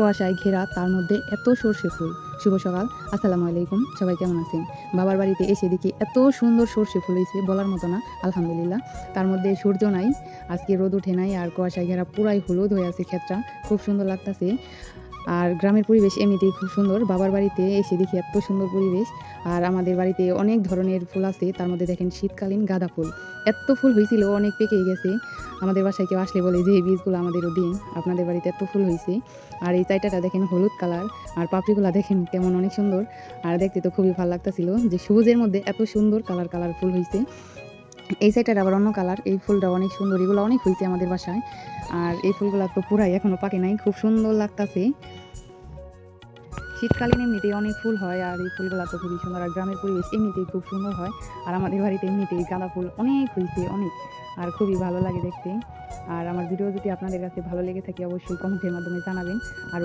কুয়াশায় ঘেরা, তার মধ্যে এত সর্ষে ফুল। শুভ সকাল, আসসালামু আলাইকুম। সবাই কেমন আছেন? বাবার বাড়িতে এসে দেখি এত সুন্দর সর্ষে ফুল হয়েছে, বলার মতো না। আলহামদুলিল্লাহ। তার মধ্যে সূর্য নাই, আজকে রোদ উঠে নাই, আর কুয়াশায় ঘেরা পুরাই হলুদ হয়ে আছে ক্ষেতটা, খুব সুন্দর লাগতেছে। আর গ্রামের পরিবেশ এমনিতেই খুব সুন্দর। বাবার বাড়িতে এসে দেখি এত সুন্দর পরিবেশ। আর আমাদের বাড়িতে অনেক ধরনের ফুল আছে, তার মধ্যে দেখেন শীতকালীন গাঁদা ফুল। এত ফুল হয়েছিল, অনেক পেকে গেছে। আমাদের বাসায় কেউ আসলে বলে যে এই বীজগুলো আমাদেরও দিন, আপনাদের বাড়িতে এত ফুল হয়েছে। আর এই চাইটাটা দেখেন হলুদ কালার, আর পাপড়িগুলো দেখেন কেমন অনেক সুন্দর। আর দেখতে তো খুবই ভালো লাগতেছিল যে সবুজের মধ্যে এত সুন্দর কালার ফুল হয়েছে। এই সাইডটার আবার অন্য কালার, এই ফুলটা অনেক সুন্দর, এগুলো অনেক হয়েছে আমাদের বাসায়। আর এই ফুলগুলো তো পুরাই এখনো পাকে নাই, খুব সুন্দর লাগতেছে। শীতকালীন এমনিতেই অনেক ফুল হয়, আর এই ফুলগুলো তো খুবই সুন্দর। আর গ্রামের পরিবেশ এমনিতেই খুব সুন্দর হয়। আর আমাদের বাড়িতে এমনিতেই গাঁদা ফুল অনেক হয়েছে, অনেক। আর খুবই ভালো লাগে দেখতে। আর আমার ভিডিও যদি আপনাদের কাছে ভালো লেগে থাকে, অবশ্যই কমেন্টের মাধ্যমে জানাবেন। আর